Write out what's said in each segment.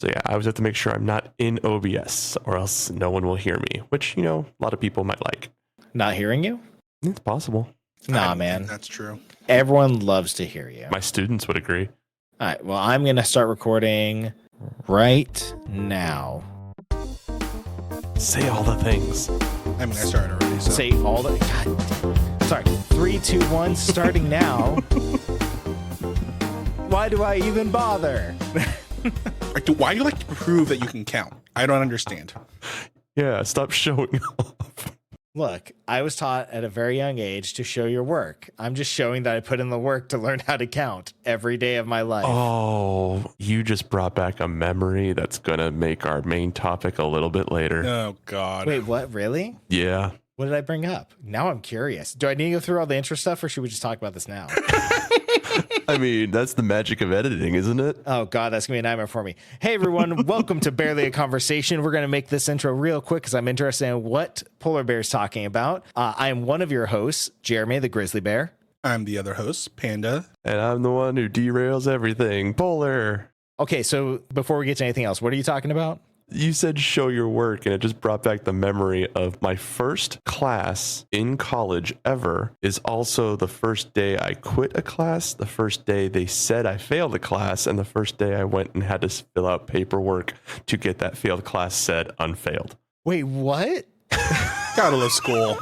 So yeah, I always have to make sure I'm not in OBS or else no one will hear me, which, a lot of people might like. Not hearing you? It's possible. Nah, man. That's true. Everyone loves to hear you. My students would agree. All right. Well, I'm going to start recording right now. Say all the things. I mean, I started already. So. Say all the... God. Sorry. 3, 2, 1, starting now. Why do I even bother? Why do you like to prove that you can count? I don't understand. Yeah, stop showing off. Look, I was taught at a very young age to show your work. I'm just showing that I put in the work to learn how to count every day of my life. Oh, you just brought back a memory that's going to make our main topic a little bit later. Oh, God. Wait, what? Really? Yeah. What did I bring up? Now I'm curious. Do I need to go through all the intro stuff or should we just talk about this now? I mean, that's the magic of editing, isn't it? Oh, God, that's going to be a nightmare for me. Hey, everyone. Welcome to Barely a Conversation. We're going to make this intro real quick because I'm interested in what Polar Bear's talking about. I am one of your hosts, Jeremy the Grizzly Bear. I'm the other host, Panda. And I'm the one who derails everything. Polar. Okay, so before we get to anything else, what are you talking about? You said show your work, and it just brought back the memory of my first class in college ever is also the first day I quit a class, the first day they said I failed a class, and the first day I went and had to fill out paperwork to get that failed class said unfailed. Wait, what? Gotta love school.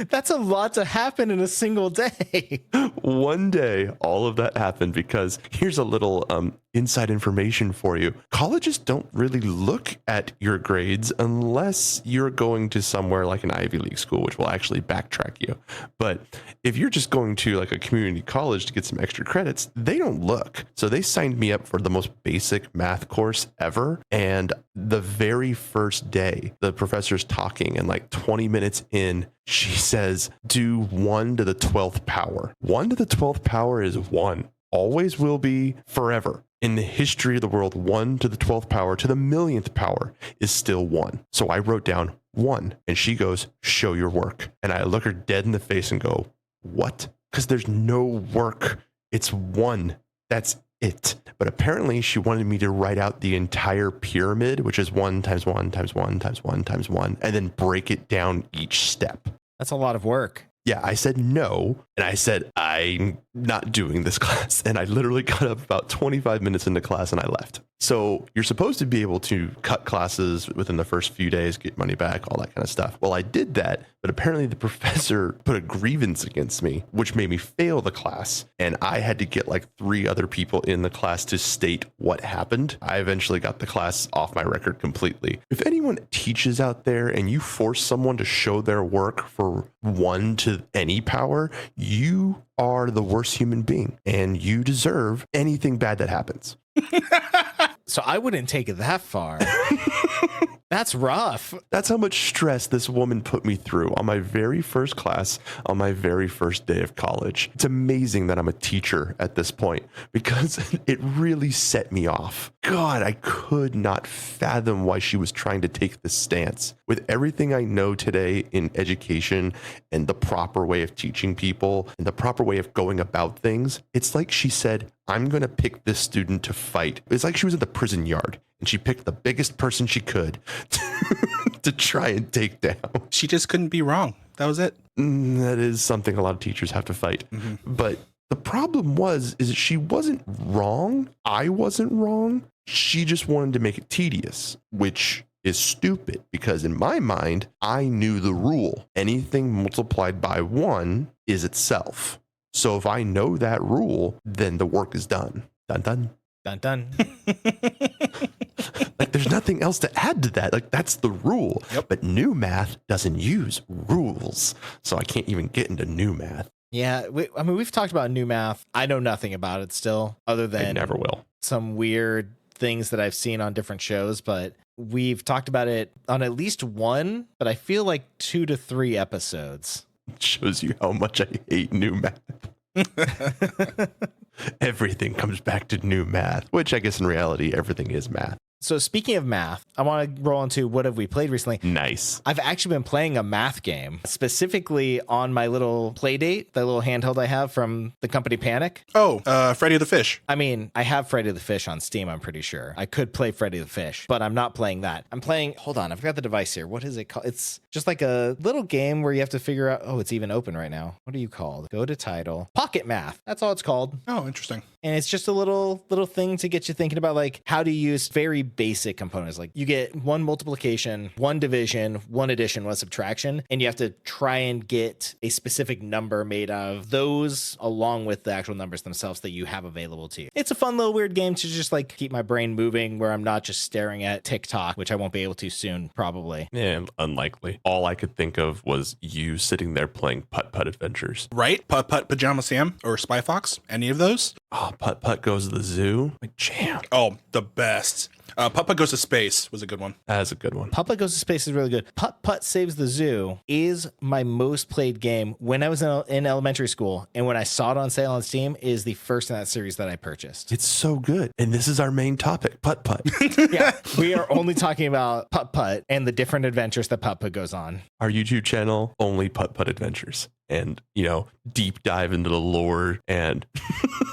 That's a lot to happen in a single day. One day, all of that happened because here's a little inside information for you. Colleges don't really look at your grades unless you're going to somewhere like an Ivy League school, which will actually backtrack you. But if you're just going to like a community college to get some extra credits, they don't look. So they signed me up for the most basic math course ever. And the very first day, the professor's talking and like 20 minutes in, she says, do 1 to the 12th power. 1 to the 12th power is 1. Always will be forever. In the history of the world, 1 to the 12th power to the millionth power is still 1. So I wrote down 1 and she goes, show your work. And I look her dead in the face and go, what? Because there's no work. It's 1. That's it. But apparently she wanted me to write out the entire pyramid, which is 1 times 1 times 1 times 1 times 1, and then break it down each step. That's a lot of work. Yeah, I said no, and I said, I'm not doing this class. And I literally got up about 25 minutes into class and I left. So you're supposed to be able to cut classes within the first few days, get money back, all that kind of stuff. Well, I did that, but apparently the professor put a grievance against me, which made me fail the class. And I had to get like 3 other people in the class to state what happened. I eventually got the class off my record completely. If anyone teaches out there and you force someone to show their work for 1 to any power, you are the worst human being and you deserve anything bad that happens. So I wouldn't take it that far. That's rough. That's how much stress this woman put me through on my very first class, on my very first day of college. It's amazing that I'm a teacher at this point because it really set me off. God, I could not fathom why she was trying to take this stance. With everything I know today in education and the proper way of teaching people and the proper way of going about things, it's like she said, I'm going to pick this student to fight. It's like she was in the prison yard and she picked the biggest person she could to try and take down. She just couldn't be wrong. That was it. That is something a lot of teachers have to fight. Mm-hmm. But the problem is that she wasn't wrong. I wasn't wrong. She just wanted to make it tedious, which is stupid because in my mind, I knew the rule. Anything multiplied by 1 is itself. So if I know that rule, then the work is done. Dun, dun. Dun, dun. Like there's nothing else to add to that. Like that's the rule. Yep. But new math doesn't use rules. So I can't even get into new math. Yeah. We've talked about new math. I know nothing about it still other than I never will. Some weird things that I've seen on different shows, but we've talked about it on at least 1, but I feel like 2 to 3 episodes. Shows you how much I hate new math. Everything comes back to new math, which I guess in reality, everything is math. So speaking of math, I want to roll into what have we played recently. Nice. I've actually been playing a math game, specifically on my little Playdate, the little handheld I have from the company Panic. Oh, Freddy the Fish. I mean, I have Freddy the Fish on Steam, I'm pretty sure. I could play Freddy the Fish, but I'm not playing that. I'm playing, hold on, I forgot the device here. What is it called? It's just like a little game where you have to figure out, oh, it's even open right now. What are you called? Go to title. Pocket Math. That's all it's called. Oh, interesting. And it's just a little thing to get you thinking about like how to use very basic components. Like you get one multiplication, one division, one addition, one subtraction, and you have to try and get a specific number made of those along with the actual numbers themselves that you have available to you. It's a fun little weird game to just like keep my brain moving where I'm not just staring at TikTok, which I won't be able to soon, probably. Yeah, unlikely. All I could think of was you sitting there playing Putt-Putt Adventures. Right? Putt-Putt Pajama Sam or Spy Fox? Any of those? Oh, Putt-Putt Goes to the Zoo. Like, jam. Oh, the best. Putt-Putt Goes to Space was a good one. That's a good one. Putt-Putt Goes to Space is really good. Putt-Putt Saves the Zoo is my most played game when I was in elementary school. And when I saw it on sale on Steam, is the first in that series that I purchased. It's so good. And this is our main topic, Putt-Putt. Yeah, we are only talking about Putt-Putt and the different adventures that Putt-Putt goes on. Our YouTube channel, only Putt-Putt Adventures. And, deep dive into the lore and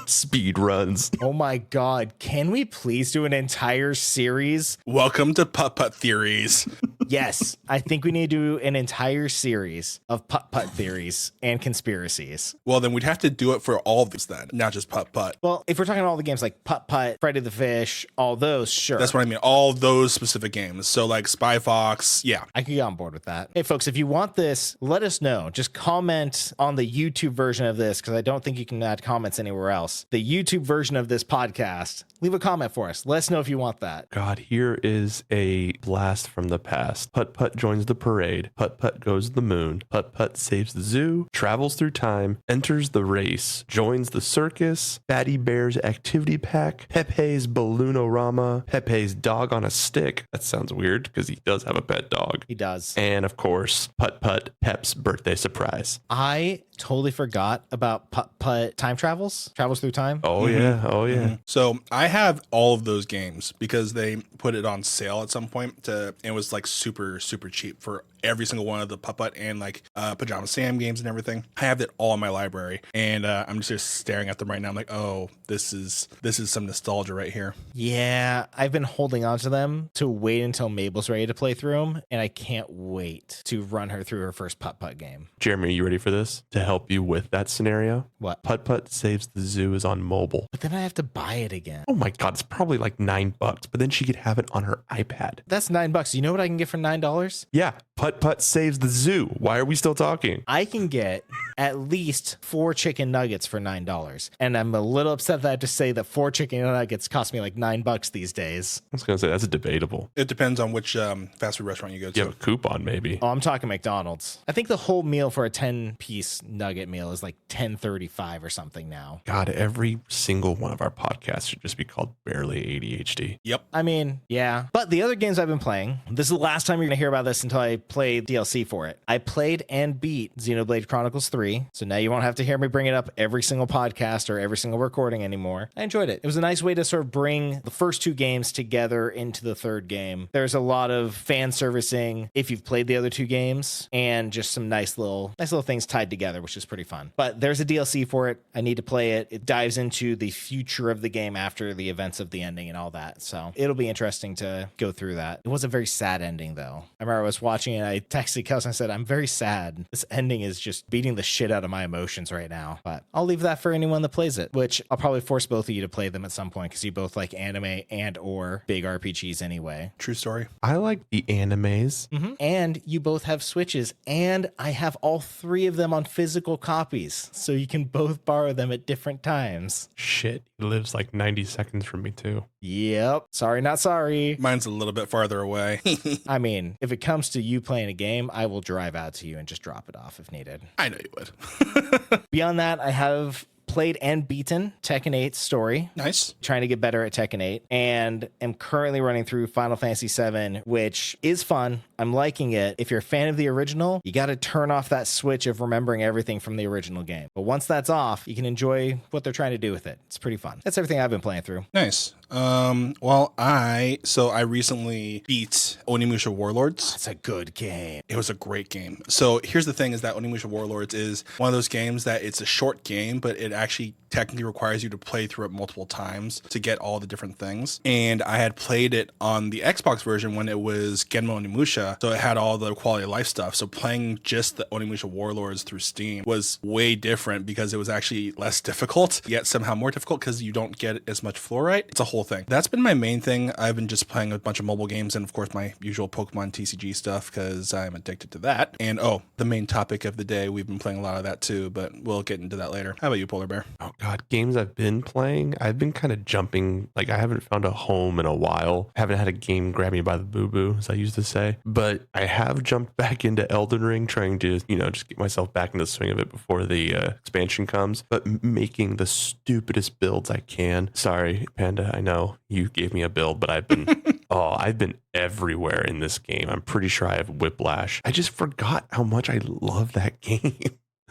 speed runs. Oh my God. Can we please do an entire series? Welcome to Putt-Putt Theories. Yes, I think we need to do an entire series of Putt-Putt theories and conspiracies. Well, then we'd have to do it for all of these then, not just Putt-Putt. Well, if we're talking all the games like Putt-Putt, Freddy the Fish, all those, sure. That's what I mean. All those specific games. So like Spy Fox, yeah. I can get on board with that. Hey, folks, if you want this, let us know. Just comment on the YouTube version of this, because I don't think you can add comments anywhere else. The YouTube version of this podcast, leave a comment for us. Let us know if you want that. God, here is a blast from the past. Putt-Putt joins the parade. Putt-Putt goes to the moon. Putt-Putt saves the zoo, travels through time, enters the race, joins the circus, Fatty Bear's activity pack, Pepe's Balloonorama, Pepe's dog on a stick. That sounds weird because he does have a pet dog. He does. And of course, Putt-Putt, Pep's birthday surprise. I totally forgot about Putt-Putt travels through time. Oh, yeah. Oh, yeah. Mm-hmm. So I have all of those games because they put it on sale at some point and it was like super, super cheap for every single one of the Putt-Putt and like Pajama Sam games and everything. I have it all in my library and I'm just staring at them right now. I'm like, oh, this is some nostalgia right here. Yeah, I've been holding on to them to wait until Mabel's ready to play through them, and I can't wait to run her through her first Putt-Putt game. Jeremy, are you ready for this? To help you with that scenario? What? Putt-Putt Saves the Zoo is on mobile. But then I have to buy it again. Oh my God, it's probably like $9, but then she could have it on her iPad. That's $9. You know what I can get for $9? Yeah, Putt-Putt Saves the Zoo. Why are we still talking? I can get at least 4 chicken nuggets for $9. And I'm a little upset that I have to say that 4 chicken nuggets cost me like $9 these days. I was going to say, that's debatable. It depends on which fast food restaurant you go to. You have a coupon, maybe. Oh, I'm talking McDonald's. I think the whole meal for a 10-piece nugget meal is like $10.35 or something now. God, every single one of our podcasts should just be called Barely ADHD. Yep. I mean, yeah. But the other games I've been playing, this is the last time you're going to hear about this until I play DLC for it. I played and beat Xenoblade Chronicles 3. So now you won't have to hear me bring it up every single podcast or every single recording anymore. I enjoyed it. It was a nice way to sort of bring the first 2 games together into the third game. There's a lot of fan servicing if you've played the other 2 games and just some nice little things tied together, which is pretty fun. But there's a DLC for it. I need to play it. It dives into the future of the game after the events of the ending and all that. So it'll be interesting to go through that. It was a very sad ending though. I remember I was watching it. I texted Kels and I said, I'm very sad. This ending is just beating the shit out of my emotions right now. But I'll leave that for anyone that plays it, which I'll probably force both of you to play them at some point because you both like anime and or big RPGs anyway. True story. I like the animes. Mm-hmm. And you both have Switches, and I have all 3 of them on physical copies, so you can both borrow them at different times. Shit, he lives like 90 seconds from me too. Yep. Sorry, not sorry. Mine's a little bit farther away. I mean, if it comes to you playing a game, I will drive out to you and just drop it off if needed. I know you would. Beyond that, I have played and beaten Tekken 8 story. Nice. Trying to get better at Tekken 8, and am currently running through Final Fantasy 7, which is fun. I'm liking it. If you're a fan of the original, you got to turn off that switch of remembering everything from the original game. But once that's off, you can enjoy what they're trying to do with it. It's pretty fun. That's everything I've been playing through. Nice. Well, I recently beat Onimusha Warlords. That's a good game. It was a great game. So here's the thing: is that Onimusha Warlords is one of those games that it's a short game, but it actually technically requires you to play through it multiple times to get all the different things. And I had played it on the Xbox version when it was Genmo Onimusha, so it had all the quality of life stuff. So playing just the Onimusha Warlords through Steam was way different because it was actually less difficult, yet somehow more difficult because you don't get as much fluorite. It's a whole thing. That's been my main thing. I've been just playing a bunch of mobile games and of course my usual Pokemon TCG stuff because I'm addicted to that. And the main topic of the day, we've been playing a lot of that too, but we'll get into that later. How about you, Polar Bear? Oh God, games I've been playing, I've been kind of jumping. Like I haven't found a home in a while. Haven't had a game grab me by the boo-boo, as I used to say. But I have jumped back into Elden Ring, trying to, just get myself back in the swing of it before the expansion comes. But making the stupidest builds I can. Sorry, Panda, I know you gave me a build, but I've been I've been everywhere in this game. I'm pretty sure I have whiplash. I just forgot how much I love that game.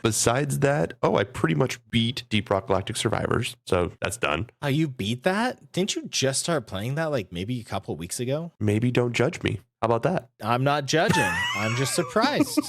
Besides that, I pretty much beat Deep Rock Galactic Survivors, so that's done. Oh, you beat that? Didn't you just start playing that like maybe a couple of weeks ago? Maybe don't judge me. How about that? I'm not judging. I'm just surprised.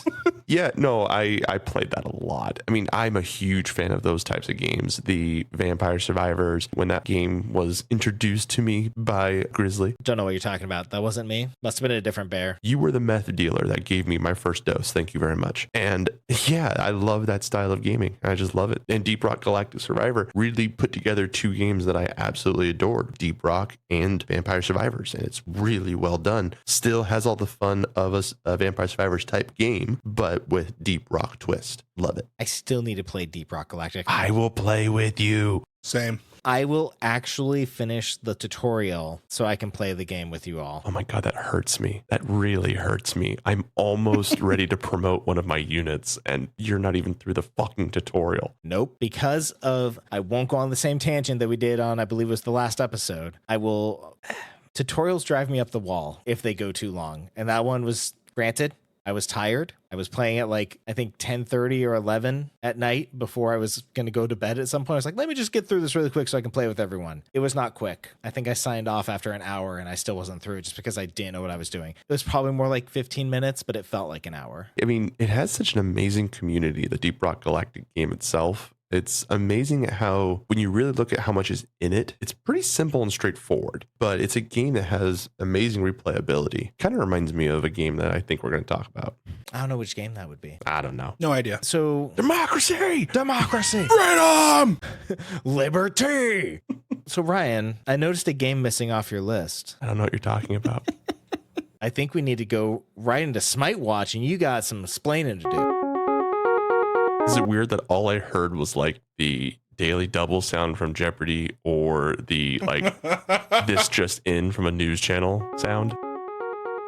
Yeah, no, I played that a lot. I mean, I'm a huge fan of those types of games. The Vampire Survivors, when that game was introduced to me by Grizzly. Don't know what you're talking about. That wasn't me. Must have been a different bear. You were the meth dealer that gave me my first dose. Thank you very much. And yeah, I love that style of gaming. I just love it. And Deep Rock Galactic Survivor really put together two games that I absolutely adored, Deep Rock and Vampire Survivors. And it's really well done. Still has all the fun of a Vampire Survivors type game, but with Deep Rock twist. Love it. I still need to play Deep Rock Galactic. I will play with you. Same. I will actually finish the tutorial so I can play the game with you all. Oh my God, that hurts me. That really hurts me. I'm almost ready to promote one of my units and you're not even through the fucking tutorial. Nope. Because I won't go on the same tangent that we did on, I believe it was the last episode. Tutorials drive me up the wall if they go too long. And that one was, granted, I was tired. I was playing at like, I think 10:30 or 11 at night before I was going to go to bed at some point. I was like, let me just get through this really quick so I can play with everyone. It was not quick. I think I signed off after an hour and I still wasn't through just because I didn't know what I was doing. It was probably more like 15 minutes, but it felt like an hour. I mean, it has such an amazing community, the Deep Rock Galactic game itself. It's amazing how, when you really look at how much is in it, it's pretty simple and straightforward, but it's a game that has amazing replayability. Kind of reminds me of a game that I think we're going to talk about. I don't know which game that would be. I don't know. No idea. So, Democracy! Freedom! Liberty! So, Ryan, I noticed a game missing off your list. I don't know what you're talking about. I think we need to go right into Smite Watch, and you got some explaining to do. Is it weird that all I heard was like the daily double sound from Jeopardy or the like this just in from a news channel sound?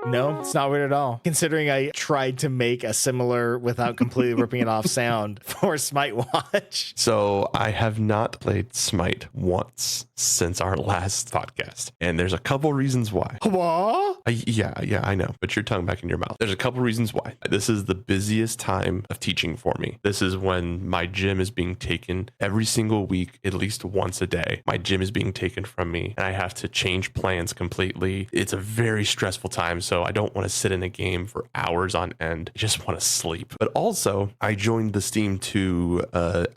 No, it's not weird at all. Considering I tried to make a similar without completely ripping it off sound for Smite Watch. So I have not played Smite once since our last podcast. And there's a couple reasons why. What? Yeah, I know. Put your tongue back in your mouth. There's a couple reasons why. This is the busiest time of teaching for me. This is when my gym is being taken every single week, at least once a day. My gym is being taken from me and I have to change plans completely. It's a very stressful time. So I don't want to sit in a game for hours on end. I just want to sleep. But also, I joined the Steam 2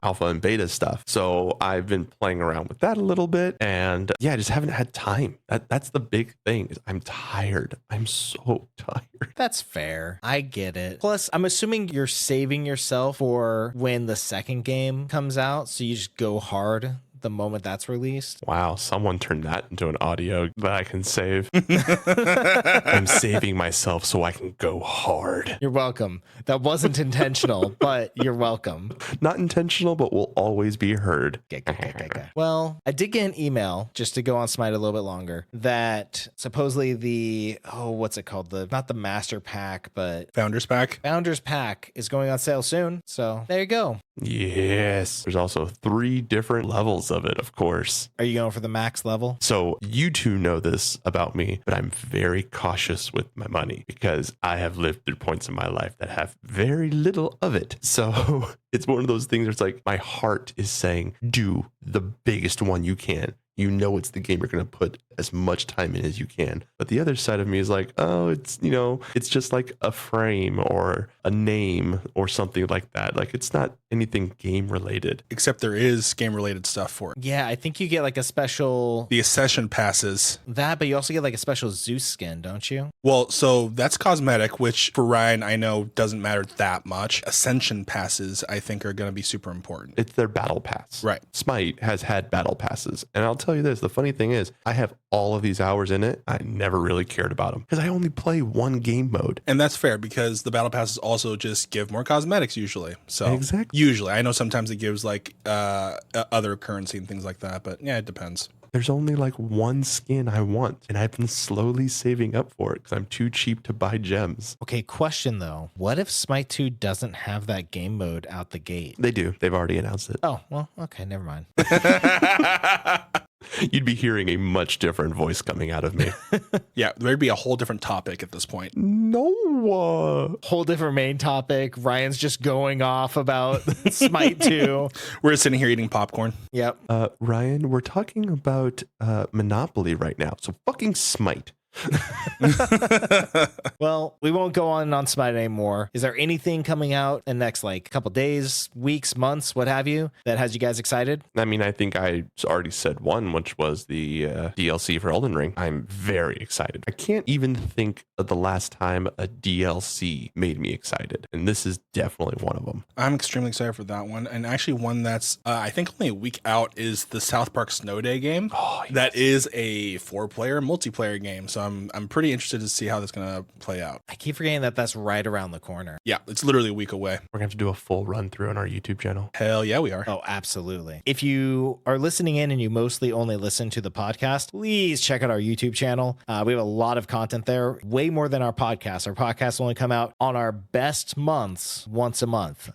alpha and beta stuff. So I've been playing around with that a little bit. And yeah, I just haven't had time. That's the big thing is I'm tired. I'm so tired. That's fair. I get it. Plus, I'm assuming you're saving yourself for when the second game comes out. So you just go hard the moment that's released. Wow, someone turned that into an audio that I can save. I'm saving myself so I can go hard. You're welcome. That wasn't intentional, but you're welcome. Not intentional, but will always be heard. Well, I did get an email, just to go on Smite a little bit longer, that supposedly what's it called? Not the Master Pack, but Founders Pack. Founders Pack is going on sale soon. So there you go. Yes. There's also 3 different levels of it, of course. Are you going for the max level? So you two know this about me, but I'm very cautious with my money because I have lived through points in my life that have very little of it. So it's one of those things where it's like my heart is saying, do the biggest one you can. You know it's the game you're going to put as much time in as you can. But the other side of me is like, oh, it's, it's just like a frame or a name or something like that. Like it's not anything game related. Except there is game related stuff for it. Yeah, I think you get like a special The Ascension passes. but you also get like a special Zeus skin, don't you? Well, so that's cosmetic, which for Ryan, I know doesn't matter that much. Ascension passes, I think, are going to be super important. It's their battle pass. Right. Smite has had battle passes. And I'll tell you this, the funny thing is I have all of these hours in it. I never really cared about them because I only play one game mode. And that's fair because the battle passes also just give more cosmetics usually. So Exactly. usually, I know sometimes it gives like other currency and things like that, but yeah, it depends. There's only like one skin I want, and I've been slowly saving up for it because I'm too cheap to buy gems. Okay, question though. What if Smite 2 doesn't have that game mode out the gate? They do. They've already announced it. Oh, well, okay, never mind. You'd be hearing a much different voice coming out of me. Yeah, there'd be a whole different topic at this point. No. Whole different main topic. Ryan's just going off about Smite 2. We're sitting here eating popcorn. Yep. Ryan, we're talking about Monopoly right now. So fucking Smite. Well, we won't go on Smite anymore. Is there anything coming out in the next like couple days, weeks, months, what have you, that has you guys excited? I mean, I think I already said one, which was the DLC for Elden Ring. I'm very excited. I can't even think of the last time a DLC made me excited. And this is definitely one of them. I'm extremely excited for that one. And actually one that's, I think only a week out is the South Park Snow Day game. Oh, yes. That is a 4-player multiplayer game. So I'm pretty interested to see how that's going to play out. I keep forgetting that that's right around the corner. Yeah, it's literally a week away. We're going to have to do a full run through on our YouTube channel. Hell yeah, we are. Oh, absolutely. If you are listening in and you mostly only listen to the podcast, please check out our YouTube channel. We have a lot of content there, way more than our podcast. Our podcasts only come out on our best months once a month.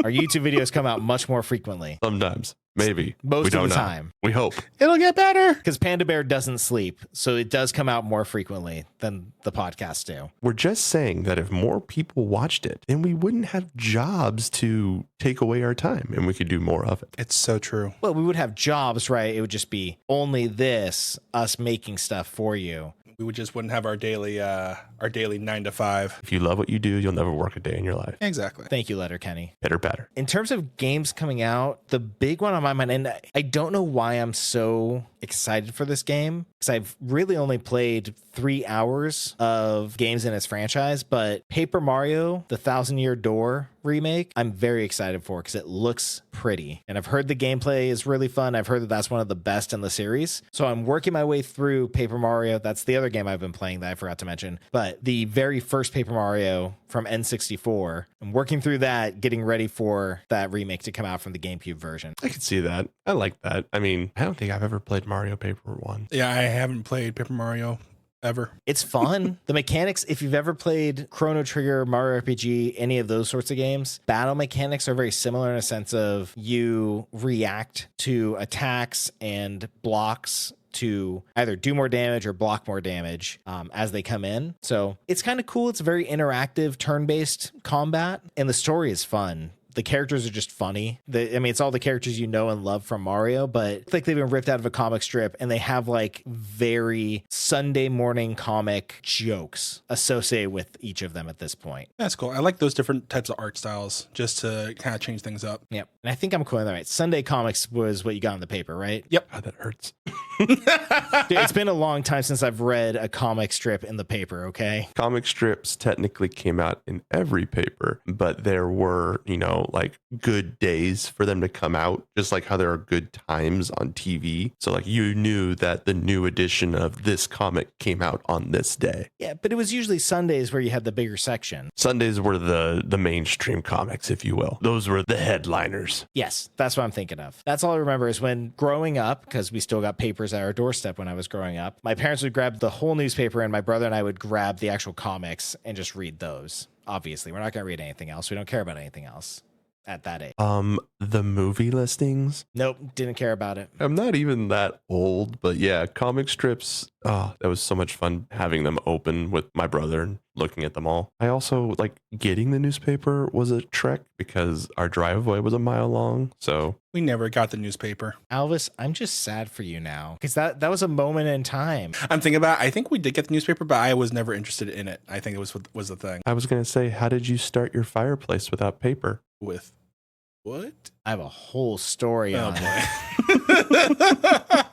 Our YouTube videos come out much more frequently. Sometimes. Maybe. Most We of don't the know. time. We hope. It'll get better. Because Panda Bear doesn't sleep, so it does come out more frequently than the podcasts do. We're just saying that if more people watched it, then we wouldn't have jobs to take away our time and we could do more of it. It's so true. Well, we would have jobs, right? It would just be only this, us making stuff for you. We wouldn't have our daily 9 to 5. If you love what you do, you'll never work a day in your life. Exactly. Thank you, Letterkenny. Better. In terms of games coming out, the big one on my mind, and I don't know why I'm so excited for this game, because I've really only played 3 hours of games in its franchise, but Paper Mario, the Thousand Year Door remake, I'm very excited for because it looks pretty. And I've heard the gameplay is really fun. I've heard that that's one of the best in the series. So I'm working my way through Paper Mario. That's the other game I've been playing that I forgot to mention. But the very first Paper Mario from N64, I'm working through that, getting ready for that remake to come out from the GameCube version. I could see that. I like that. I mean, I don't think I've ever played Mario Paper 1. Yeah, I haven't played Paper Mario ever. It's fun. The mechanics, if you've ever played Chrono Trigger, Mario RPG, any of those sorts of games, battle mechanics are very similar in a sense of you react to attacks and blocks to either do more damage or block more damage as they come in. So it's kind of cool. It's very interactive, turn-based combat, and the story is fun. The characters are just funny. It's all the characters you know and love from Mario, but it's like they've been ripped out of a comic strip and they have like very Sunday morning comic jokes associated with each of them at this point. That's cool. I like those different types of art styles just to kind of change things up. Yep. And I think I'm quoting that right. Sunday comics was what you got in the paper, right? Yep. God, that hurts. Dude, it's been a long time since I've read a comic strip in the paper, okay? Comic strips technically came out in every paper, but there were, like good days for them to come out, just like how there are good times on TV. So like you knew that the new edition of this comic came out on this day. Yeah, but it was usually Sundays where you had the bigger section. Sundays were the mainstream comics, if you will. Those were the headliners. Yes, that's what I'm thinking of. That's all I remember is when growing up, because we still got papers at our doorstep when I was growing up, my parents would grab the whole newspaper and my brother and I would grab the actual comics and just read those. Obviously, we're not going to read anything else. We don't care about anything else. at that age. The movie listings. Nope, didn't care about it. I'm not even that old, but yeah, comic strips. Oh, that was so much fun having them open with my brother and looking at them all. I also like getting the newspaper was a trek because our driveway was a mile long. So We never got the newspaper. Alvis, I'm just sad for you now because that was a moment in time. I'm thinking about, I think we did get the newspaper, but I was never interested in it. I think it was the thing. I was going to say, how did you start your fireplace without paper? With what? I have a whole story Oh on it.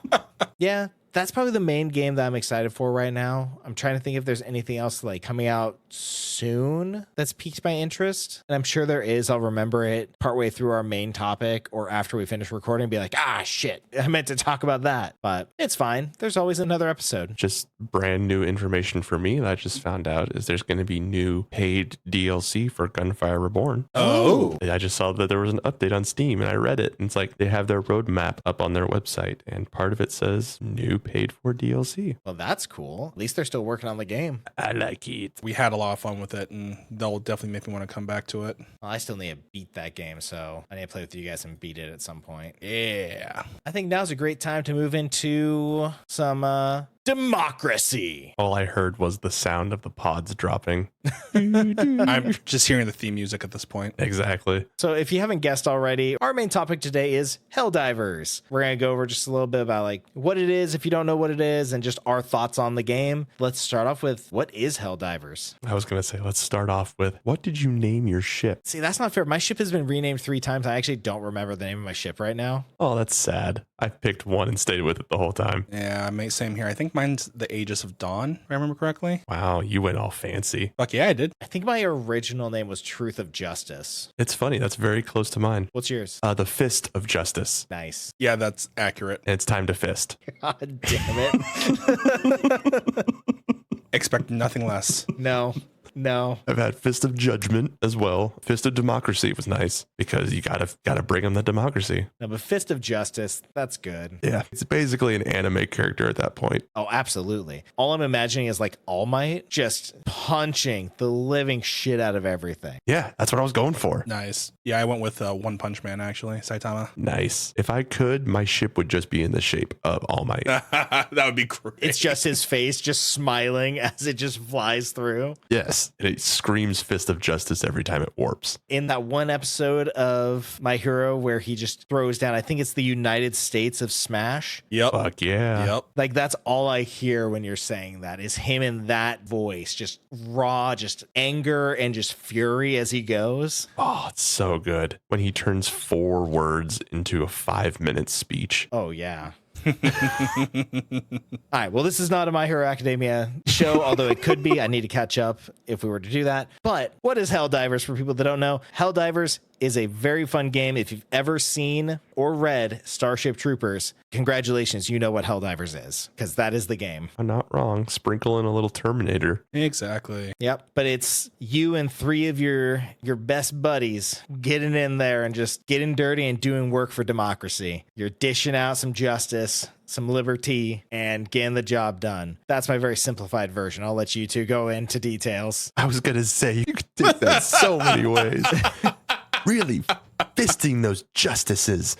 boy. Yeah, that's probably the main game that I'm excited for right now. I'm trying to think if there's anything else like coming out soon that's piqued my interest. And I'm sure there is. I'll remember it partway through our main topic or after we finish recording, be like, shit, I meant to talk about that. But it's fine. There's always another episode. Just brand new information for me that I just found out is there's going to be new paid DLC for Gunfire Reborn. Oh. I just saw that there was an update on Steam and I read it. And it's like they have their roadmap up on their website and part of it says new paid for DLC. Well, that's cool. At least they're still working on the game. I like it. We had a lot of fun with it, and they'll definitely make me want to come back to it. Well, I still need to beat that game, so I need to play with you guys and beat it at some point. Yeah. I think now's a great time to move into some democracy. All I heard was the sound of the pods dropping. I'm just hearing the theme music at this point. Exactly. So if you haven't guessed already, our main topic today is Helldivers. We're going to go over just a little bit about like what it is, if you don't know what it is, and just our thoughts on the game. Let's start off with what is Helldivers? I was going to say, let's start off with what did you name your ship? See, that's not fair. My ship has been renamed 3 times. I actually don't remember the name of my ship right now. Oh, that's sad. I picked one and stayed with it the whole time. Yeah, same here. I think mine's the Aegis of Dawn, if I remember correctly. Wow, you went all fancy. Fuck yeah, I did. I think my original name was Truth of Justice. It's funny. That's very close to mine. What's yours? The Fist of Justice. Nice. Yeah, that's accurate. And it's time to fist. God damn it. Expect nothing less. No. I've had Fist of Judgment as well. Fist of Democracy was nice because you gotta bring them the democracy. No, but Fist of Justice, that's good. Yeah, it's basically an anime character at that point. Oh, absolutely. All I'm imagining is like All Might just punching the living shit out of everything. Yeah, that's what I was going for. Nice. Yeah, I went with One Punch Man, actually, Saitama. Nice. If I could, my ship would just be in the shape of All Might. That would be great. It's just his face just smiling as it just flies through. Yes, and it screams Fist of Justice every time it warps. In that one episode of My Hero where he just throws down, I think it's the United States of Smash. Yep. Fuck yeah. Yep. Like that's all I hear when you're saying that is him in that voice, just raw, just anger and just fury as he goes. Oh, it's so good. When he turns 4 words into a 5-minute speech. Oh, yeah. All right. Well, this is not a My Hero Academia show, although it could be. I need to catch up if we were to do that. But what is Helldivers for people that don't know? Helldivers is a very fun game. If you've ever seen or read Starship Troopers, congratulations, you know what Helldivers is, because that is the game. I'm not wrong. Sprinkle in a little Terminator. Exactly. Yep. But it's you and 3 of your best buddies getting in there and just getting dirty and doing work for democracy. You're dishing out some justice, some liberty, and getting the job done. That's my very simplified version. I'll let you two go into details. I was going to say, you could take that so many ways. Really fisting those justices.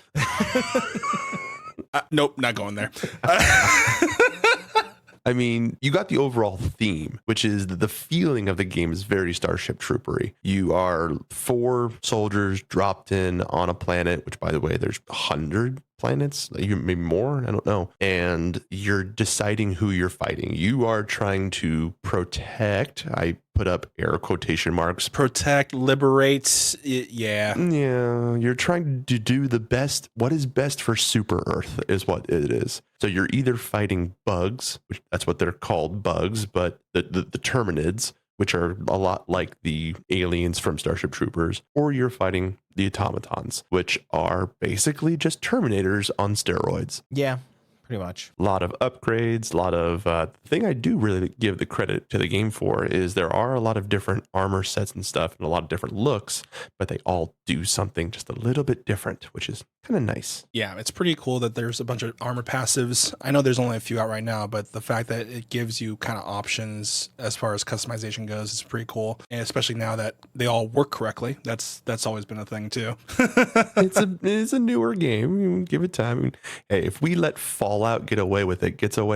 Nope, not going there. I mean, you got the overall theme, which is the feeling of the game is very Starship Troopery. You are 4 soldiers dropped in on a planet, which, by the way, there's 100 planets, maybe more, I don't know. And you're deciding who you're fighting. You are trying to protect, I put up air quotation marks, Protect, liberate, yeah. Yeah, you're trying to do the best. What is best for Super Earth is what it is. So you're either fighting bugs, which that's what they're called, bugs, but the Terminids, which are a lot like the aliens from Starship Troopers, or you're fighting the automatons, which are basically just Terminators on steroids. Yeah, pretty much. A lot of upgrades, a lot of the thing I do really give the credit to the game for is there are a lot of different armor sets and stuff and a lot of different looks, but they all do something just a little bit different, which is kind of nice. Yeah, it's pretty cool that there's a bunch of armor passives. I know there's only a few out right now, but the fact that it gives you kind of options as far as customization goes is pretty cool. And especially now that they all work correctly, that's always been a thing too. It's a newer game. You give it time. I mean, hey, if we let Fallout gets away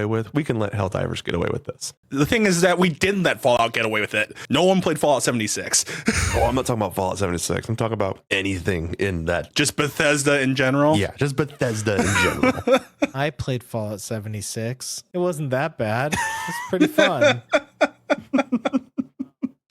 with, we can let Helldivers get away with this. The thing is that we didn't let Fallout get away with it. No one played Fallout 76. Oh, I'm not talking about Fallout 76. I'm talking about anything in that. Just Bethesda in general. Yeah, just Bethesda in general. I played Fallout 76. It wasn't that bad. It's pretty fun.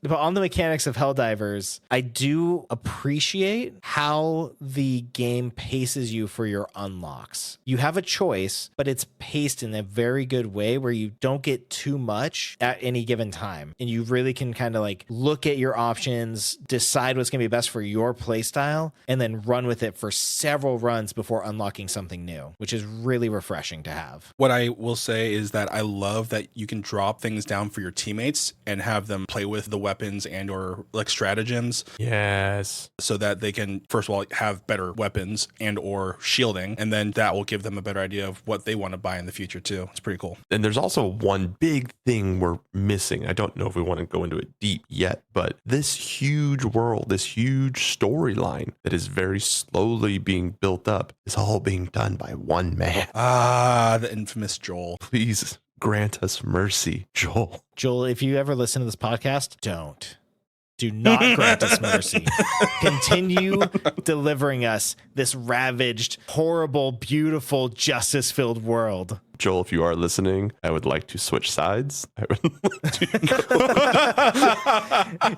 But on the mechanics of Helldivers, I do appreciate how the game paces you for your unlocks. You have a choice, but it's paced in a very good way where you don't get too much at any given time. And you really can kind of like look at your options, decide what's going to be best for your playstyle, and then run with it for several runs before unlocking something new, which is really refreshing to have. What I will say is that I love that you can drop things down for your teammates and have them play with the weapons and or like stratagems. Yes. So that they can, first of all, have better weapons and or shielding. And then that will give them a better idea of what they want to buy in the future too. It's pretty cool. And there's also one big thing we're missing. I don't know if we want to go into it deep yet, but this huge world, this huge storyline that is very slowly being built up is all being done by one man. Ah, the infamous Joel. Please grant us mercy, Joel. Joel, if you ever listen to this podcast, don't. Do not grant us mercy. Continue delivering us this ravaged, horrible, beautiful, justice-filled world. Joel, if you are listening, I would like to switch sides. I would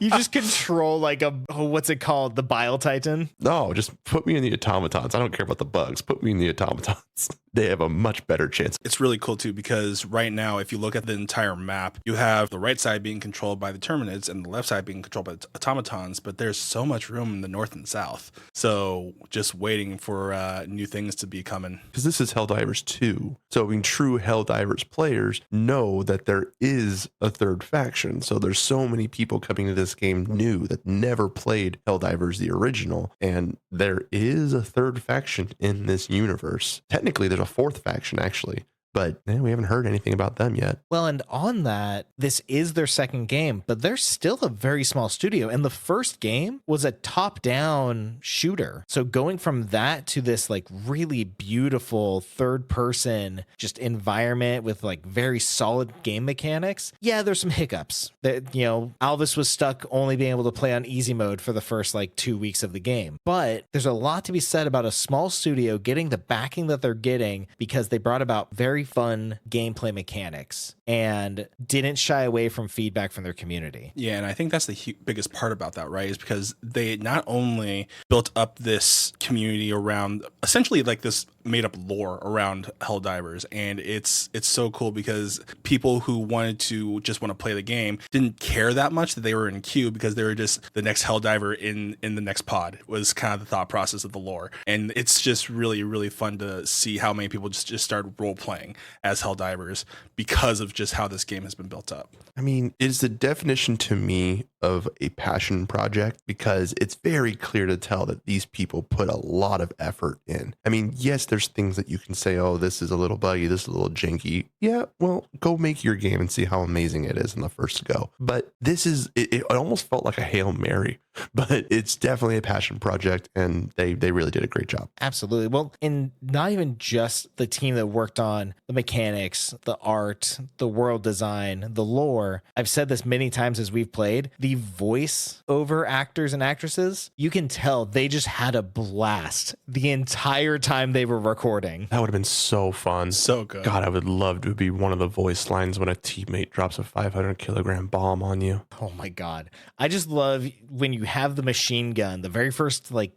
You just control like what's it called? The Bile Titan? No, just put me in the automatons. I don't care about the bugs. Put me in the automatons. They have a much better chance. It's really cool too, because right now, if you look at the entire map, you have the right side being controlled by the Terminids and the left side being controlled by the automatons, but there's so much room in the north and south. So just waiting for new things to be coming. Because this is Helldivers 2. So I mean, true Helldivers players know that there is a third faction. So there's so many people coming to this game new that never played Helldivers the original. And there is a third faction in this universe. Technically, there's a fourth faction, actually. But we haven't heard anything about them yet. Well, and on that, this is their second game, but they're still a very small studio. And the first game was a top-down shooter. So going from that to this like really beautiful third-person just environment with like very solid game mechanics, yeah, there's some hiccups. That, you know, Alvis was stuck only being able to play on easy mode for the first like 2 weeks of the game. But there's a lot to be said about a small studio getting the backing that they're getting because they brought about very fun gameplay mechanics and didn't shy away from feedback from their community. Yeah, and I think that's the biggest part about that, right? Is because they not only built up this community around essentially like this made up lore around Helldivers, and it's so cool because people who wanted to just want to play the game didn't care that much that they were in queue because they were just the next Helldiver in the next pod was kind of the thought process of the lore. And it's just really, really fun to see how many people just started role playing as Helldivers because of just how this game has been built up. I mean, it's the definition to me of a passion project because it's very clear to tell that these people put a lot of effort in. I mean, yes, there's things that you can say, oh, this is a little buggy, this is a little janky. Yeah, well, go make your game and see how amazing it is in the first go. But this is, it almost felt like a Hail Mary, but it's definitely a passion project and they really did a great job. Absolutely. Well, and not even just the team that worked on the mechanics, the art, the world design, the lore. I've said this many times as we've played, the voice over actors and actresses, you can tell they just had a blast the entire time they were recording. That would have been so fun. So good. God, I would love to be one of the voice lines when a teammate drops a 500-kilogram bomb on you. Oh my God. I just love when you have the machine gun, the very first like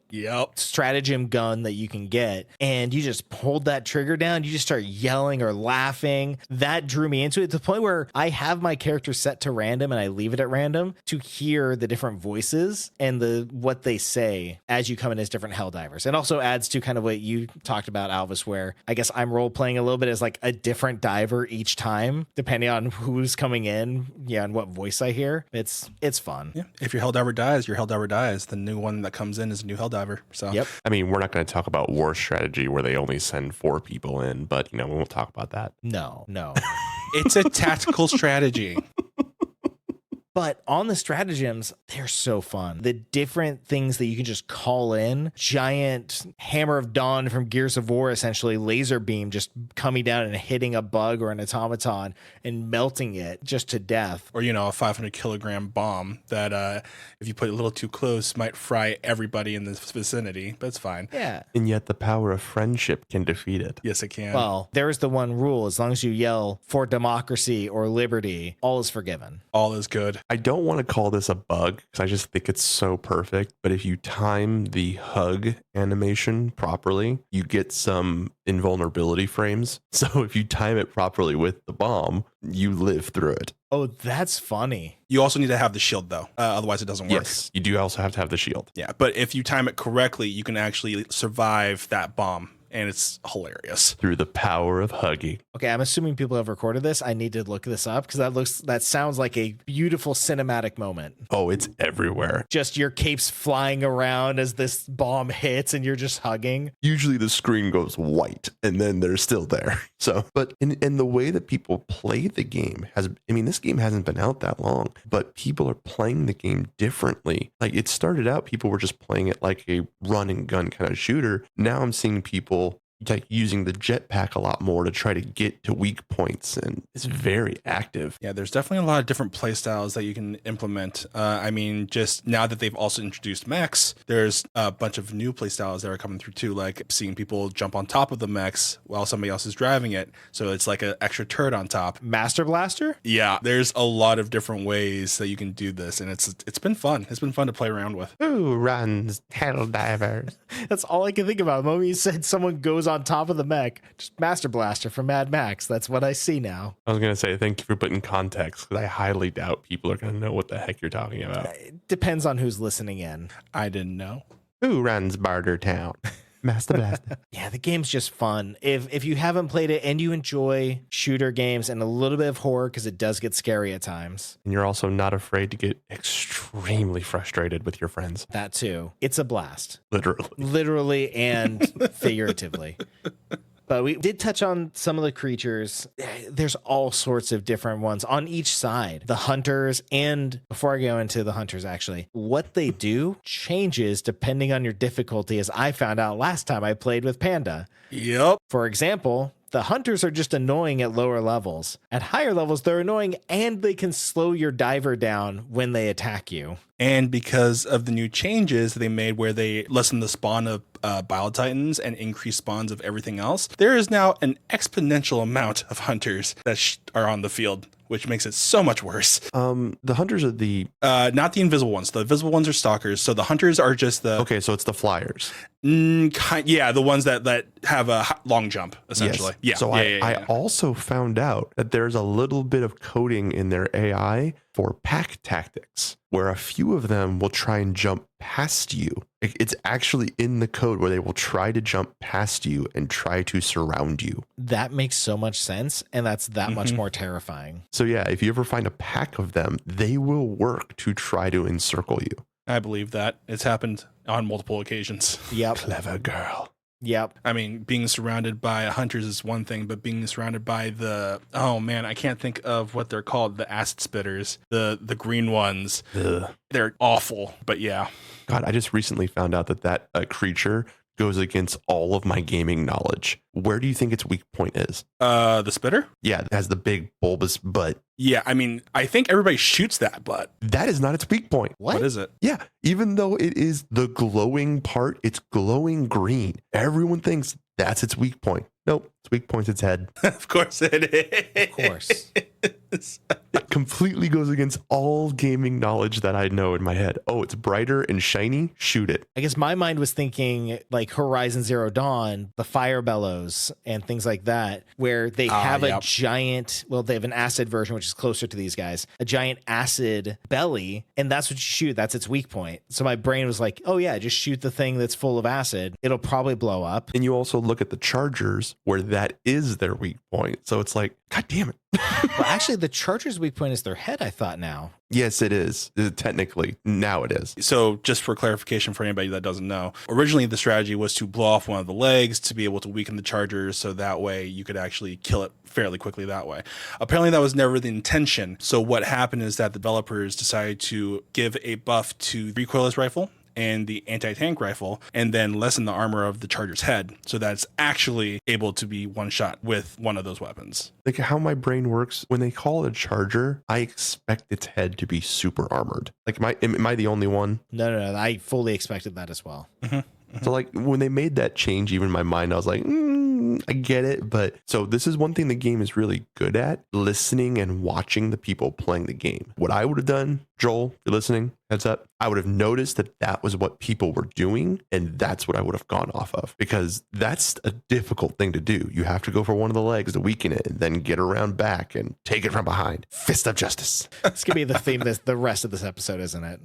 stratagem gun that you can get, and you just hold that trigger down, you just start yelling or laughing. That drew me into it to the point where I have my character set to random and I leave it at random to hear the different voices and what they say as you come in as different Helldivers. It also adds to kind of what you talked about, Alvis, where I guess I'm role playing a little bit as like a different diver each time, depending on who's coming in, and what voice I hear. It's fun. Yeah. If your Helldiver dies, after Helldiver dies, the new one that comes in is a new Helldiver. So Yep. I mean, we're not going to talk about war strategy where they only send 4 people in, but we won't talk about that. No. it's a tactical strategy. But on the stratagems, they're so fun. The different things that you can just call in, giant hammer of dawn from Gears of War, essentially laser beam just coming down and hitting a bug or an automaton and melting it just to death. Or, a 500 kilogram bomb that if you put it a little too close might fry everybody in this vicinity, but it's fine. Yeah. And yet the power of friendship can defeat it. Yes, it can. Well, there is the one rule. As long as you yell for democracy or liberty, all is forgiven. All is good. I don't want to call this a bug because I just think it's so perfect. But if you time the hug animation properly, you get some invulnerability frames. So if you time it properly with the bomb, you live through it. Oh, that's funny. You also need to have the shield, though. Otherwise, it doesn't work. Yes, you do also have to have the shield. Yeah, but if you time it correctly, you can actually survive that bomb. And it's hilarious. Through the power of hugging. Okay, I'm assuming people have recorded this. I need to look this up because that sounds like a beautiful cinematic moment. Oh, it's everywhere. Just your capes flying around as this bomb hits and you're just hugging. Usually the screen goes white and then they're still there. So, but in the way that people play the game this game hasn't been out that long, but people are playing the game differently. Like it started out, people were just playing it like a run and gun kind of shooter. Now I'm seeing people like using the jetpack a lot more to try to get to weak points, and it's very active. Yeah, there's definitely a lot of different play styles that you can implement. Just now that they've also introduced mechs, there's a bunch of new play styles that are coming through too, like seeing people jump on top of the mechs while somebody else is driving it. So it's like an extra turret on top. Master Blaster? Yeah, there's a lot of different ways that you can do this, and it's been fun. It's been fun to play around with. Who runs Helldivers? That's all I can think about. The moment you said someone goes on top of the mech, just Master Blaster from Mad Max. That's what I see now. I was going to say thank you for putting context because I highly doubt people are going to know what the heck you're talking about. It depends on who's listening in. I didn't know. Who runs Barter Town? Master Blaster. Yeah, the game's just fun. If you haven't played it and you enjoy shooter games and a little bit of horror, because it does get scary at times. And you're also not afraid to get extremely frustrated with your friends. That too. It's a blast. Literally And figuratively. But we did touch on some of the creatures. There's all sorts of different ones on each side. The hunters, and before I go into the hunters, actually, what they do changes depending on your difficulty, as I found out last time I played with Panda. Yep. For example, the hunters are just annoying at lower levels. At higher levels, they're annoying and they can slow your diver down when they attack you. And because of the new changes they made where they lessen the spawn of Biotitans and increase spawns of everything else, there is now an exponential amount of hunters that are on the field, which makes it so much worse. The hunters are the... not the invisible ones. The invisible ones are stalkers. So the hunters are just the... Okay, so it's the flyers. Yeah, the ones that have a long jump, essentially. Yes. Yeah. So I also found out that there's a little bit of coding in their AI for pack tactics, where a few of them will try and jump past you. It's actually in the code where they will try to jump past you and try to surround you. That makes so much sense, and that's that much more terrifying. So yeah, if you ever find a pack of them, they will work to try to encircle you. I believe that. It's happened on multiple occasions. Yep. Clever girl. Yep. I mean, being surrounded by hunters is one thing, but being surrounded by I can't think of what they're called, the acid spitters, the green ones. Ugh. They're awful, but yeah. God, I just recently found out that creature goes against all of my gaming knowledge. Where do you think its weak point is? The spitter? Yeah, it has the big bulbous butt. Yeah, I mean, I think everybody shoots that butt. That is not its weak point. What? What is it? Yeah, even though it is the glowing part, it's glowing green. Everyone thinks that's its weak point. Nope, its weak point's its head. Of course it is. Of course. It completely goes against all gaming knowledge that I know in my head. Oh, it's brighter and shiny. Shoot it. I guess my mind was thinking like Horizon Zero Dawn, the fire bellows and things like that, where they have a giant, they have an acid version, which is closer to these guys, a giant acid belly. And that's what you shoot. That's its weak point. So my brain was like, oh yeah, just shoot the thing that's full of acid. It'll probably blow up. And you also look at the chargers where that is their weak point. So it's like God damn it. Well, actually, the charger's weak point is their head, I thought now. Yes, it is. Technically, now it is. So just for clarification for anybody that doesn't know, originally the strategy was to blow off one of the legs to be able to weaken the chargers so that way you could actually kill it fairly quickly that way. Apparently that was never the intention. So what happened is that developers decided to give a buff to the recoilless rifle and the anti-tank rifle, and then lessen the armor of the charger's head so that it's actually able to be one shot with one of those weapons. Like how my brain works, when they call it a charger, I expect its head to be super armored. Like, am I the only one? No. I fully expected that as well. So like when they made that change, even in my mind, I was like, I get it. But so this is one thing the game is really good at: listening and watching the people playing the game. What I would have done, Joel, if you're listening, heads up, I would have noticed that was what people were doing. And that's what I would have gone off of, because that's a difficult thing to do. You have to go for one of the legs to weaken it and then get around back and take it from behind. Fist of justice. It's going to be the theme the rest of this episode, isn't it?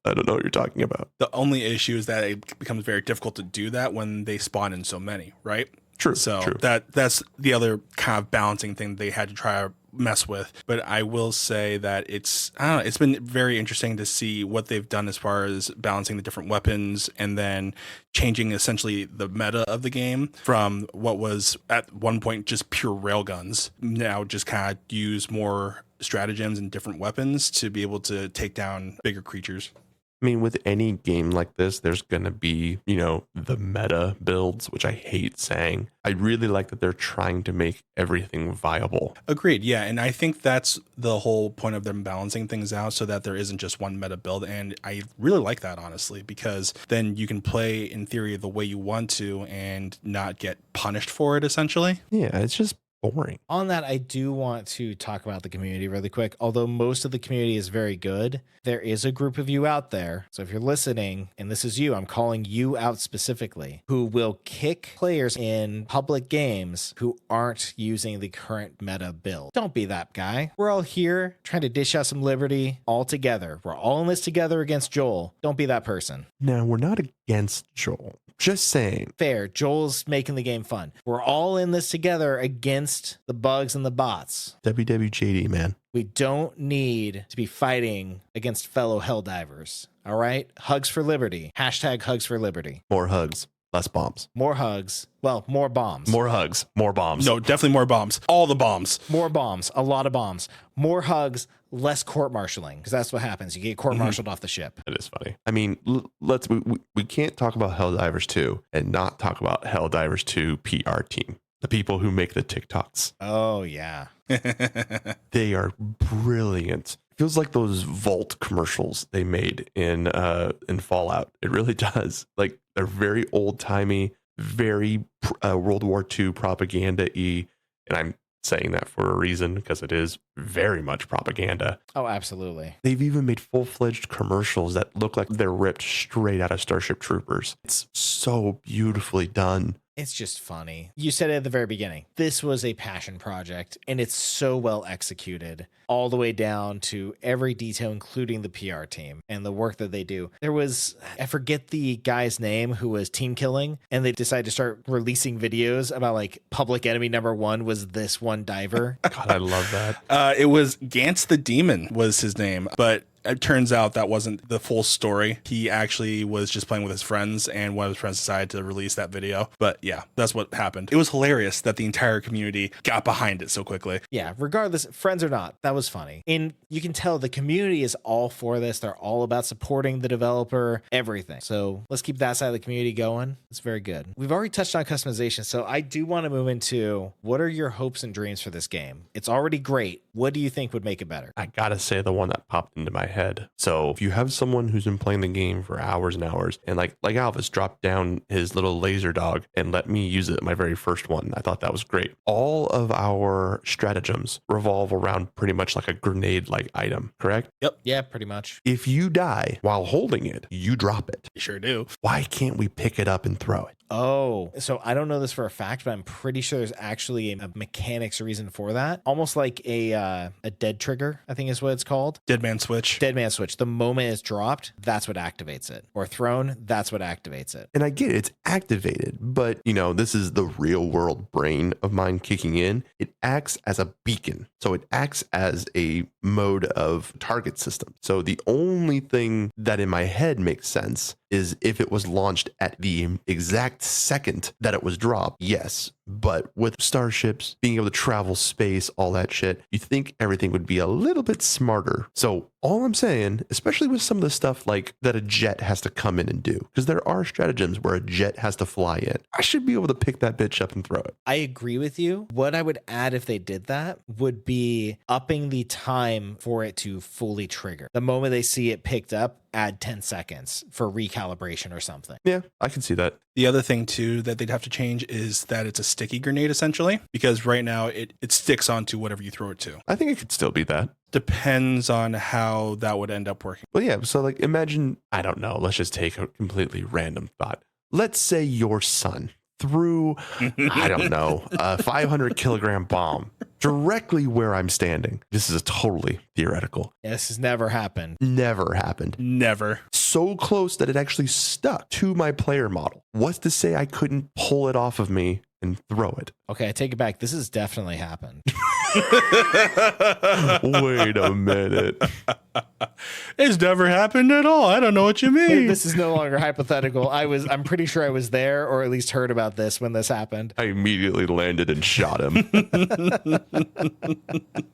I don't know what you're talking about. The only issue is that it becomes very difficult to do that when they spawn in so many, right? True. So true. that's the other kind of balancing thing they had to try to mess with. But I will say that it's been very interesting to see what they've done as far as balancing the different weapons and then changing essentially the meta of the game from what was at one point just pure railguns. Now just kind of use more stratagems and different weapons to be able to take down bigger creatures. I mean, with any game like this, there's going to be, the meta builds, which I hate saying. I really like that they're trying to make everything viable. Agreed. Yeah. And I think that's the whole point of them balancing things out so that there isn't just one meta build. And I really like that, honestly, because then you can play in theory the way you want to and not get punished for it, essentially. Yeah, it's just boring. On that, I do want to talk about the community really quick. Although most of the community is very good, there is a group of you out there. So if you're listening, and this is you, I'm calling you out specifically, who will kick players in public games who aren't using the current meta build. Don't be that guy. We're all here trying to dish out some liberty all together. We're all in this together against Joel. Don't be that person. No, we're not against Joel. Just saying. Fair. Joel's making the game fun. We're all in this together against the bugs and the bots. WWJD, man. We don't need to be fighting against fellow Helldivers. All right? Hugs for liberty. Hashtag hugs for liberty. More hugs, less bombs. More hugs. Well, more bombs. More hugs, more bombs. No, definitely more bombs. All the bombs. More bombs. A lot of bombs. More hugs, less court-martialing, because that's what happens. You get court-martialed off the ship. That is funny. I mean, we can't talk about Helldivers 2 and not talk about Helldivers 2 PR team. The people who make the TikToks. Oh, yeah. They are brilliant. Feels like those Vault commercials they made in Fallout. It really does. Like, they're very old-timey, very World War II propaganda-y, and I'm saying that for a reason because it is very much propaganda. Oh, absolutely. They've even made full-fledged commercials that look like they're ripped straight out of Starship Troopers. It's so beautifully done. It's just funny. You said it at the very beginning. This was a passion project, and it's so well executed all the way down to every detail, including the PR team and the work that they do. There was, I forget the guy's name who was team killing, and they decided to start releasing videos about like Public Enemy #1 was this one diver. God, I love that. It was Gantz the Demon was his name, but it turns out that wasn't the full story. He actually was just playing with his friends, and one of his friends decided to release that video. But yeah, that's what happened. It was hilarious that the entire community got behind it so quickly. Yeah, regardless, friends or not, that was funny. And you can tell the community is all for this. They're all about supporting the developer, everything. So let's keep that side of the community going. It's very good. We've already touched on customization, so I do want to move into what are your hopes and dreams for this game? It's already great. What do you think would make it better? I gotta say the one that popped into my head. So if you have someone who's been playing the game for hours and hours, and like Alvis dropped down his little laser dog and let me use it, my very first one, I thought that was great. All of our stratagems revolve around pretty much like a grenade-like item, correct? Yep. Yeah, pretty much. If you die while holding it, you drop it. You sure do. Why can't we pick it up and throw it? Oh, so I don't know this for a fact, but I'm pretty sure there's actually a mechanics reason for that. Almost like a dead trigger, I think is what it's called. Dead man switch. Dead man switch. The moment it's dropped, that's what activates it. Or thrown, that's what activates it. And I get it, it's activated, but this is the real world brain of mine kicking in. It acts as a beacon. So it acts as a mode of target system. So the only thing that in my head makes sense is if it was launched at the exact second that it was dropped, yes. But with starships, being able to travel space, all that shit, you think everything would be a little bit smarter. So all I'm saying, especially with some of the stuff like that a jet has to come in and do, because there are stratagems where a jet has to fly in. I should be able to pick that bitch up and throw it. I agree with you. What I would add if they did that would be upping the time for it to fully trigger. The moment they see it picked up, add 10 seconds for recalibration or something. Yeah, I can see that. The other thing too that they'd have to change is that it's a sticky grenade essentially, because right now it sticks onto whatever you throw it to. I think it could still be that. Depends on how that would end up working. Well, yeah, so like imagine, I don't know, let's just take a completely random thought. Let's say your son threw, I don't know, a 500 kilogram bomb directly where I'm standing. This is totally theoretical. Yeah, this has never happened. Never happened. Never. So close that it actually stuck to my player model. What's to say I couldn't pull it off of me and throw it? Okay, I take it back. This has definitely happened. Wait a minute. It's never happened at all. I don't know what you mean. This is no longer hypothetical. I'm pretty sure I was there or at least heard about this when this happened. I immediately landed and shot him.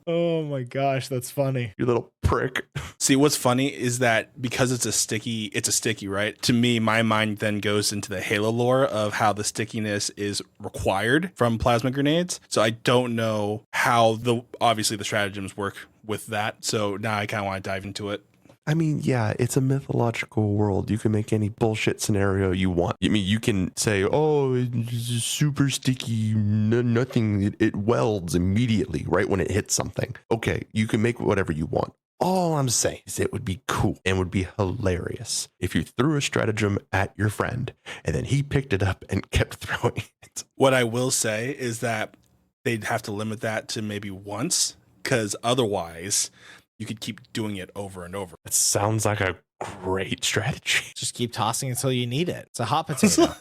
Oh my gosh, that's funny. You little prick. See, what's funny is that because it's a sticky, right? To me, my mind then goes into the Halo lore of how the stickiness is required from plasma grenades. So I don't know how obviously the stratagems work with that. So now I kind of want to dive into it. I mean, yeah, it's a mythological world. You can make any bullshit scenario you want. I mean, you can say, oh, it's super sticky, nothing, it welds immediately right when it hits something. Okay, you can make whatever you want. All I'm saying is it would be cool and would be hilarious if you threw a stratagem at your friend and then he picked it up and kept throwing it. What I will say is that they'd have to limit that to maybe once, because otherwise you could keep doing it over and over. That sounds like a great strategy. Just keep tossing until you need it. It's a hot potato.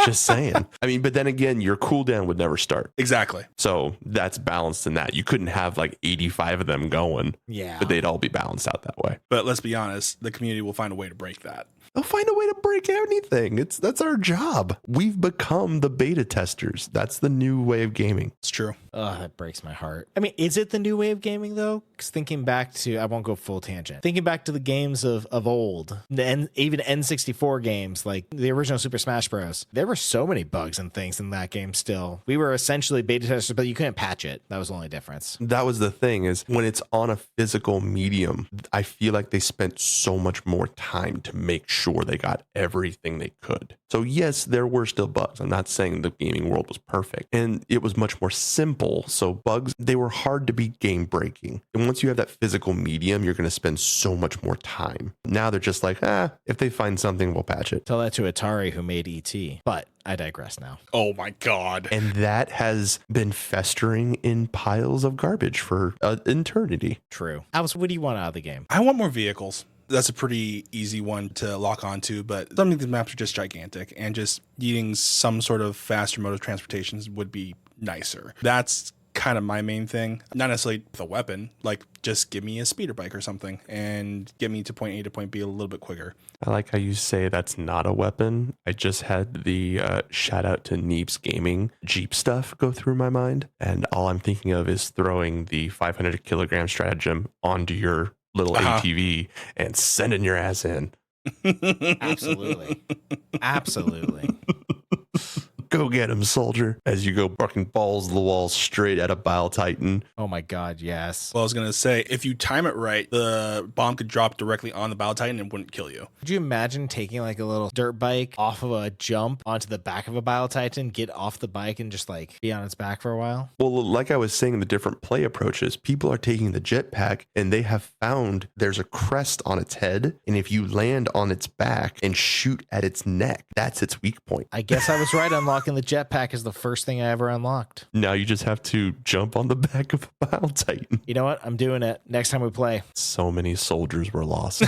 Just saying. I mean, but then again, your cooldown would never start. Exactly. So that's balanced in that. You couldn't have like 85 of them going. Yeah. But they'd all be balanced out that way. But let's be honest, the community will find a way to break that. They'll find a way to break anything. That's our job. We've become the beta testers. That's the new way of gaming. It's true. Oh, that breaks my heart. I mean, is it the new way of gaming though? Because thinking back to, I won't go full tangent. Thinking back to the games of old, even N64 games, like the original Super Smash Bros. There were so many bugs and things in that game still. We were essentially beta testers, but you couldn't patch it. That was the only difference. That was the thing, is when it's on a physical medium, I feel like they spent so much more time to make sure they got everything they could. So yes, there were still bugs. I'm not saying the gaming world was perfect, and it was much more simple. So bugs, they were hard to be game breaking. And once you have that physical medium, you're going to spend so much more time. Now they're just like, if they find something, we'll patch it. Tell that to Atari, who made E.T. But I digress now. Oh my God. And that has been festering in piles of garbage for an eternity. True. Alice, what do you want out of the game? I want more vehicles. That's a pretty easy one to lock onto, but some of these maps are just gigantic, and just needing some sort of faster mode of transportation would be nicer. That's kind of my main thing. Not necessarily the weapon, like just give me a speeder bike or something and get me to point A to point B a little bit quicker. I like how you say that's not a weapon. I just had the shout out to Neeps Gaming Jeep stuff go through my mind, and all I'm thinking of is throwing the 500 kilogram stratagem onto your little ATV and sending your ass in. Absolutely. Absolutely. Go get him, soldier. As you go fucking balls to the wall straight at a Bile Titan. Oh my God, yes. Well, I was going to say, if you time it right, the bomb could drop directly on the Bile Titan and wouldn't kill you. Could you imagine taking like a little dirt bike off of a jump onto the back of a Bile Titan, get off the bike and just like be on its back for a while? Well, like I was saying, the different play approaches, people are taking the jetpack and they have found there's a crest on its head. And if you land on its back and shoot at its neck, that's its weak point. I guess I was right. Unlocking the jetpack is the first thing I ever unlocked. Now you just have to jump on the back of a Bile Titan. You know what? I'm doing it next time we play. So many soldiers were lost.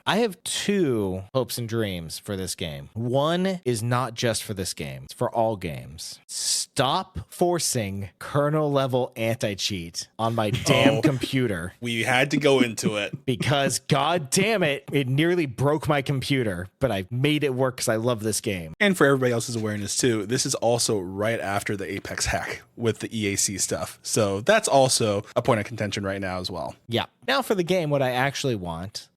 I have two hopes and dreams for this game. One is not just for this game, it's for all games. Stop forcing kernel level anti-cheat on my damn computer. We had to go into it. Because god damn it, it nearly broke my computer, but I made it work because I love this game. And for everybody else's awareness too, this is also right after the Apex hack with the EAC stuff. So that's also a point of contention right now as well. Yeah. Now for the game, what I actually want.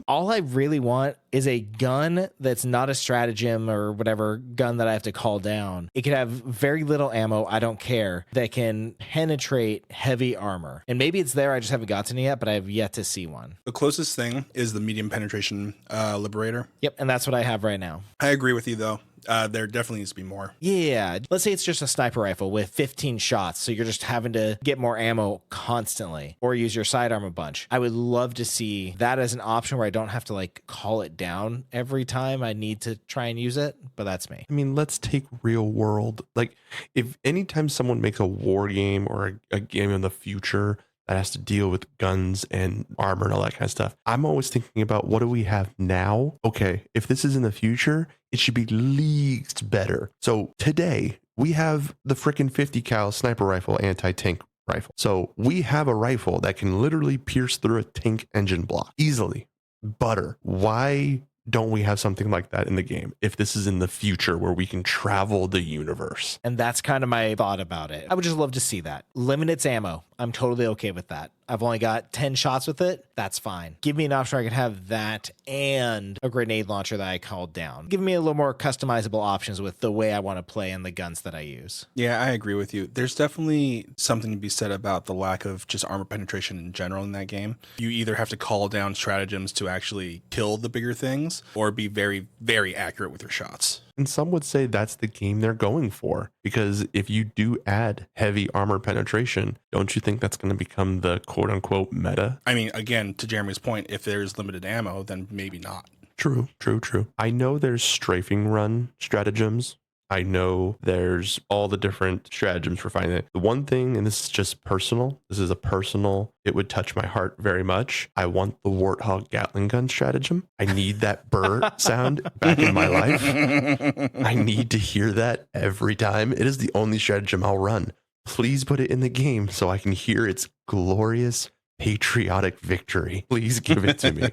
All I really want is a gun that's not a stratagem or whatever gun that I have to call down. It could have very little ammo, I don't care, that can penetrate heavy armor. And maybe it's there, I just haven't gotten it yet, but I have yet to see one. The closest thing is the medium penetration Liberator. Yep, and that's what I have right now. I agree with you though. There definitely needs to be more. Yeah, let's say it's just a sniper rifle with 15 shots, so you're just having to get more ammo constantly or use your sidearm a bunch. I would love to see that as an option where I don't have to like call it down every time I need to try and use it, but that's me. I mean, let's take real world. Like, if anytime someone makes a war game or a game in the future that has to deal with guns and armor and all that kind of stuff, I'm always thinking about what do we have now? Okay, if this is in the future, it should be leagues better. So today we have the frickin' 50 cal sniper rifle anti-tank rifle. So we have a rifle that can literally pierce through a tank engine block easily. Butter. Why don't we have something like that in the game if this is in the future where we can travel the universe? And that's kind of my thought about it. I would just love to see that. Limit its ammo. I'm totally okay with that. I've only got 10 shots with it. That's fine. Give me an option where I can have that and a grenade launcher that I called down. Give me a little more customizable options with the way I want to play and the guns that I use. Yeah, I agree with you. There's definitely something to be said about the lack of just armor penetration in general in that game. You either have to call down stratagems to actually kill the bigger things or be very, very accurate with your shots. And some would say that's the game they're going for, because if you do add heavy armor penetration, don't you think that's going to become the quote unquote meta? I mean, again, to Jeremy's point, if there's limited ammo, then maybe not. True. I know there's strafing run stratagems. I know there's all the different stratagems for finding it. The one thing, and this is just personal, it would touch my heart very much. I want the Warthog Gatling gun stratagem. I need that burr sound back in my life. I need to hear that every time. It is the only stratagem I'll run. Please put it in the game so I can hear its glorious patriotic victory. Please give it to me.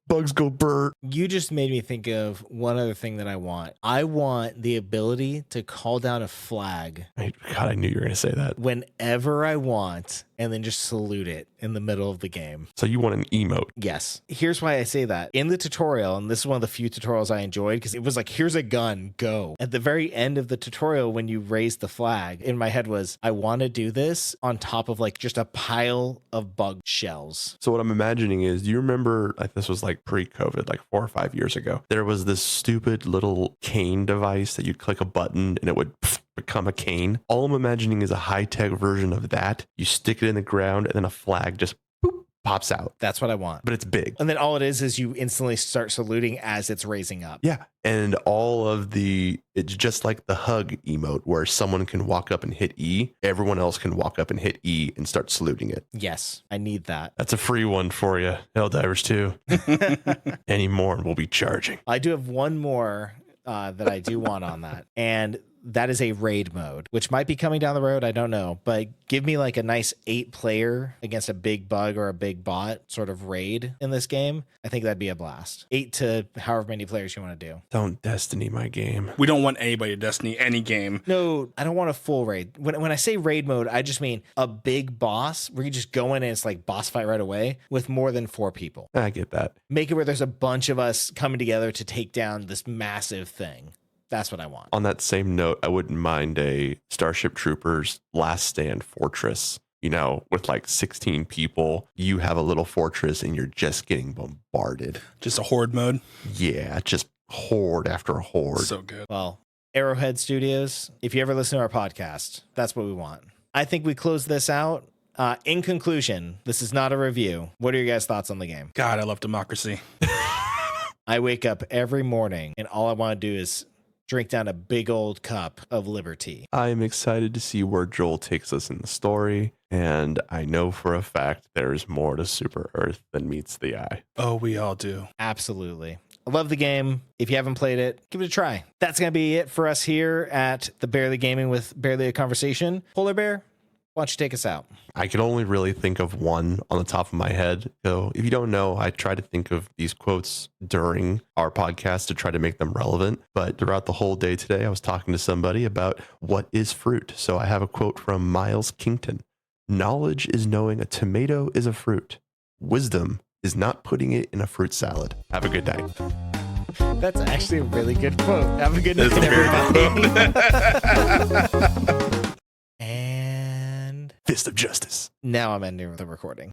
Bugs go burr. You just made me think of one other thing that I want. I want the ability to call down a flag. God, I knew you were going to say that. Whenever I want, and then just salute it in the middle of the game. So you want an emote? Yes. Here's why I say that. In the tutorial, and this is one of the few tutorials I enjoyed because it was like, here's a gun, go. At the very end of the tutorial, when you raise the flag, in my head was, I want to do this on top of like just a pile of bug shells. So what I'm imagining is, do you remember, like this was like pre-COVID, like 4 or 5 years ago, there was this stupid little cane device that you'd click a button and it would become a cane. All I'm imagining is a high-tech version of that. You stick it in the ground and then a flag just boop, pops out. That's what I want. But it's big. And then all it is you instantly start saluting as it's raising up. Yeah. And it's just like the hug emote where someone can walk up and hit E. Everyone else can walk up and hit E and start saluting it. Yes, I need that. That's a free one for you. Helldivers 2. Any more and we'll be charging. I do have one more that I do want on that. And that is a raid mode, which might be coming down the road. I don't know. But give me like a nice 8-player against a big bug or a big bot sort of raid in this game. I think that'd be a blast. 8 to however many players you want to do. Don't Destiny my game. We don't want anybody to Destiny any game. No, I don't want a full raid. When I say raid mode, I just mean a big boss where you just go in and it's like boss fight right away with more than 4 people. I get that. Make it where there's a bunch of us coming together to take down this massive thing. That's what I want. On that same note, I wouldn't mind a Starship Troopers Last Stand Fortress. You know, with like 16 people, you have a little fortress and you're just getting bombarded. Just a horde mode. Yeah, just horde after horde. So good. Well, Arrowhead Studios, if you ever listen to our podcast, that's what we want. I think we close this out. In conclusion, this is not a review. What are your guys' thoughts on the game? God, I love democracy. I wake up every morning and all I want to do is drink down a big old cup of Liberty. I am excited to see where Joel takes us in the story, and I know for a fact there's more to Super Earth than meets the eye. Oh, we all do. Absolutely. I love the game. If you haven't played it, give it a try. That's going to be it for us here at the Barely Gaming with Barely a Conversation. Polar Bear, why don't you take us out? I can only really think of one on the top of my head. So if you don't know, I try to think of these quotes during our podcast to try to make them relevant. But throughout the whole day today, I was talking to somebody about what is fruit. So I have a quote from Miles Kington. Knowledge is knowing a tomato is a fruit. Wisdom is not putting it in a fruit salad. Have a good night. That's actually a really good quote. Have a good night, It's a very everybody. And Fist of justice. now I'm ending the recording.